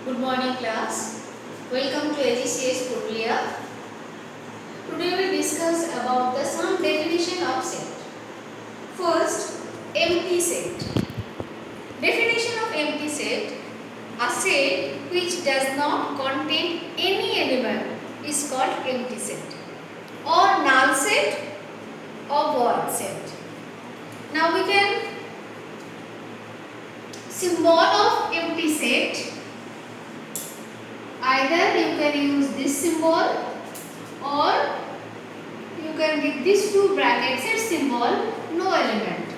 Good morning class. Welcome to AGCS Purulia. Today we discuss about the some definition of set. First, empty set. Definition of empty set: a set which does not contain any element is called empty set, or null set or void set. Now we can symbol of empty set. Either you can use this symbol or you can give these two brackets as symbol no element.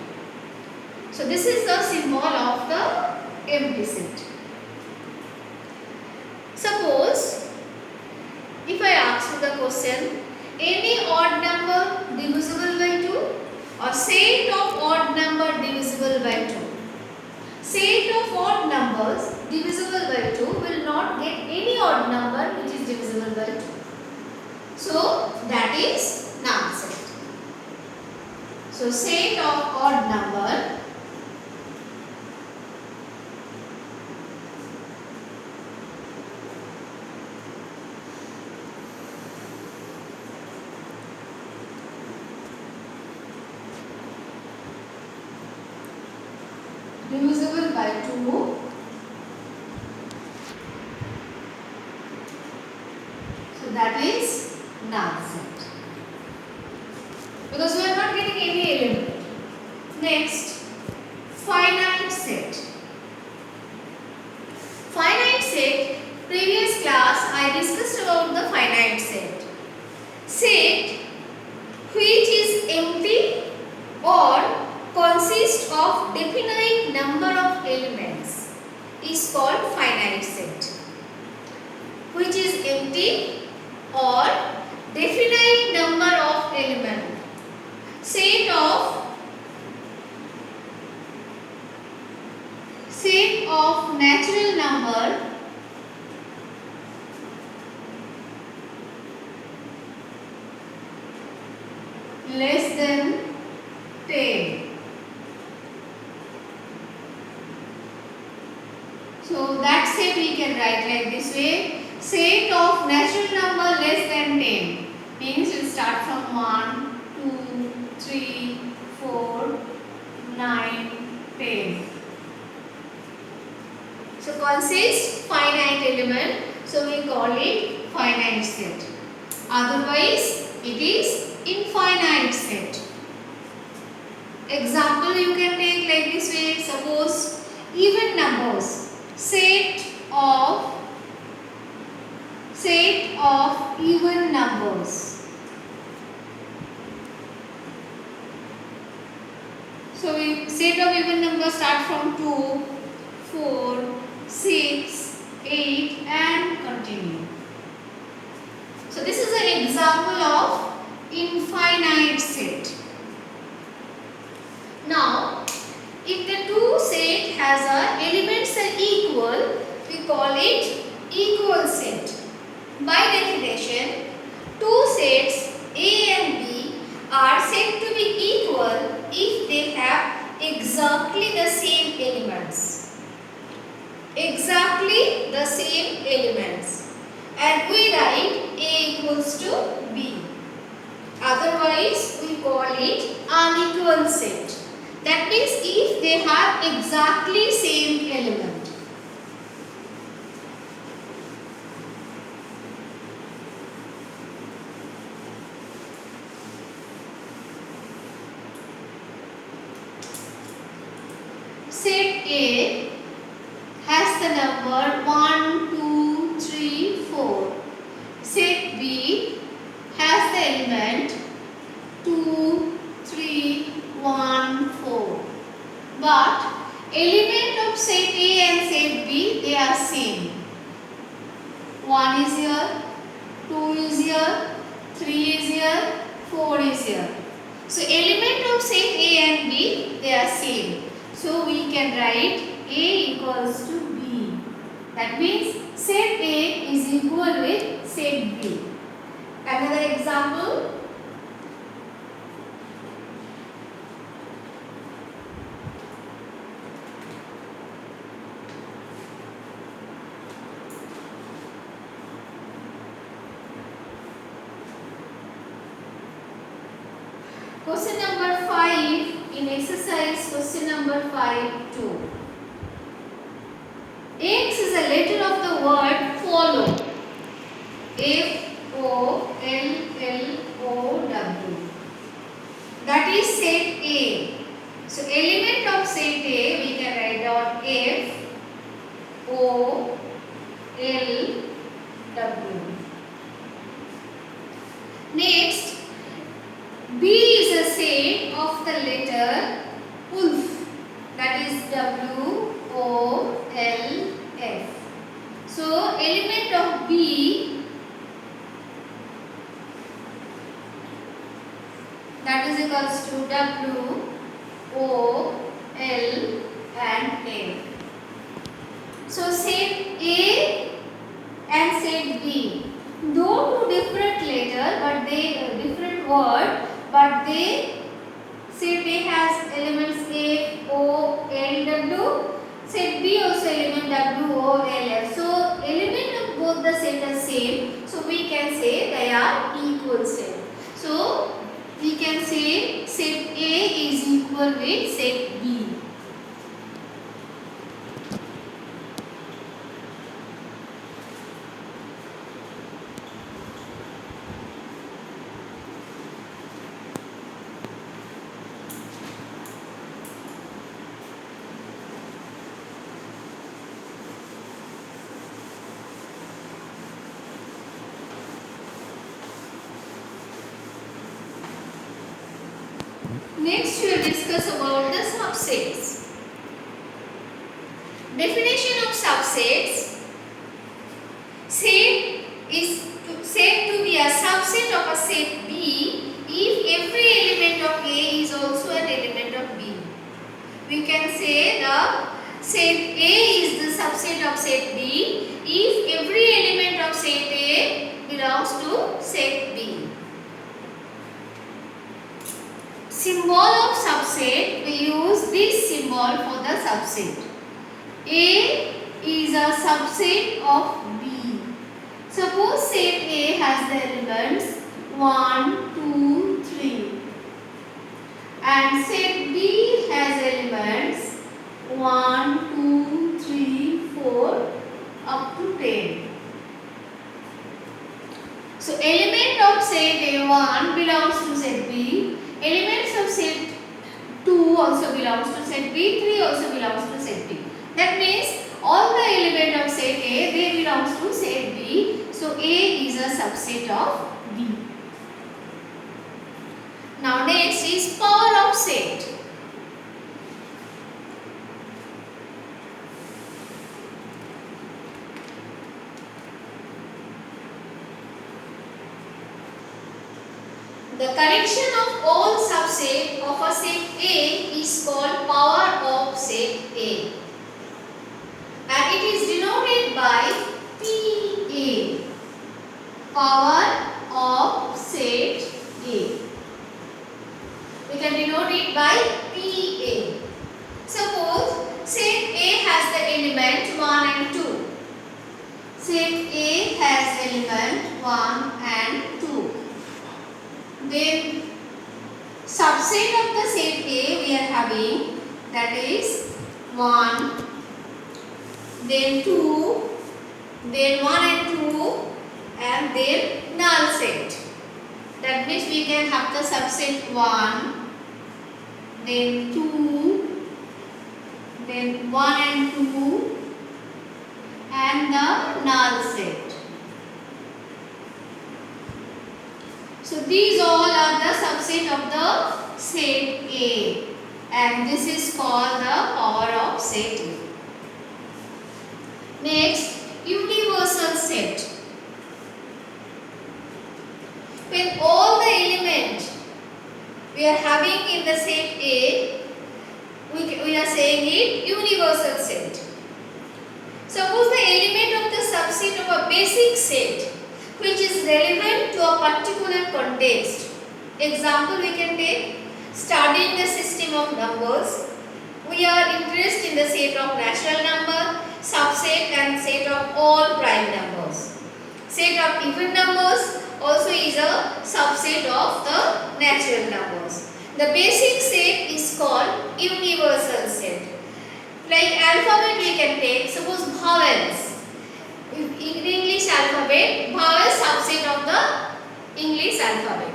So this is the symbol of the empty set. Suppose if I ask you the question, any odd number divisible by 2 or set of odd number divisible by 2. Set of odd numbers divisible by 2 will not get any odd number which is divisible by 2. So that is null set. So set of odd number divisible by 2 so that is null set, because we are not getting any element. Next, finite set. Finite set, previous class I discussed about the finite set. Set which is empty or consists of definite number of elements is called finite set. Which is empty or definite number of elements. Set of natural number less than 10. So that set we can write like this way. Set of natural number less than 10 means we start from 1, 2, 3, 4, 9, 10. So consists finite element, so we call it finite set. Otherwise it is infinite set. Example you can take like this way. Suppose even numbers. Set of even numbers. So we set of even numbers start from 2, 4, 6, 8 and continue. So this is an example of infinite set. Now if the two set has a elements are equal, we call it equal set. By definition, two sets A and B are said to be equal if they have exactly the same elements. Exactly the same elements. And we write A equals to B. Otherwise, we call it unequal set. That means if they have exactly same element. Set A has the number 1, 2, 3, 4. Set B has the element 2, 3, 1, 4. But element of set A and set B, they are same. 1 is here, 2 is here, 3 is here, 4 is here. So element of set A and B, they are same. So we can write A equals to B. That means set A is equal with set B. Another example. Question number 5 in exercise question number 5(2). X is a letter of the word follow. FOLLOW. That is set A. So element of set A we can write down FOLW. Next, B is a set of the letter wolf. That is WOLF. So element of B that is equals to W, O, L and F. So set A and set B, though two different letter but they different word, but they set A has elements A, O, L, W. Set B also element W, O, L, F. So element of both the set are same. So we can say they are equal set. So we can say set A is equal with set B. Next we will discuss about the subsets. Definition of subsets. Set is said to be a subset of a set B if every element of A is also an element of B. We can say the set A is the subset of set B if every element of set A belongs to set B. Symbol of subset, we use this symbol for the subset. A is a subset of B. Suppose set A has the elements 1, 2, 3 and set B has elements 1, 2, 3, 4 up to 10. So element of set A1 belongs to set B. Elements of set 2 also belongs to set B, 3 also belongs to set B. That means all the elements of set A, they belongs to set B. So A is a subset of B. Now next is power of set. The collection of all subset of a set A is called power of set A, and it is denoted by PA, power of set A. We can denote it by PA. Suppose set A has the element 1 and 2. Set A has element 1 and 2. Then subset of the set A we are having, that is 1, then 2, then 1 and 2 and then null set. That means we can have the subset 1, then 2, then 1 and 2 and the null set. So these all are the subset of the set A, and this is called the power of set A. Next, universal set. When all the elements we are having in the set A, we are saying it universal set. Suppose the element of the subset of a basic set which is relevant to a particular context. Example we can take, studying the system of numbers. We are interested in the set of natural number, subset and set of all prime numbers. Set of even numbers also is a subset of the natural numbers. The basic set is called universal set. Like alphabet we can take, suppose vowels. In English alphabet, vowels subset of the English alphabet.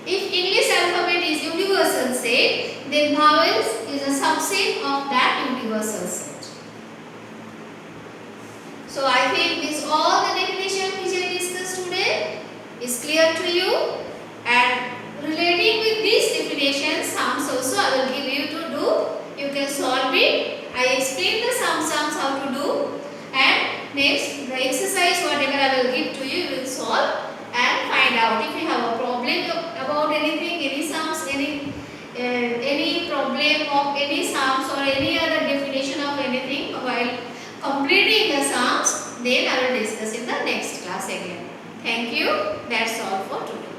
If English alphabet is universal set, then vowels is a subset of that universal set. So I think this all the definition which I discussed today is clear to you, and relating with these definitions, sums also I will give you to do. You can solve it. I explain the sums how to do, and next the exercise whatever I will give to you, you will solve and find out. If you have a problem about anything, any sums, any problem of any sums or any other definition of anything while completing the sums, then I will discuss in the next class again. Thank you. That's all for today.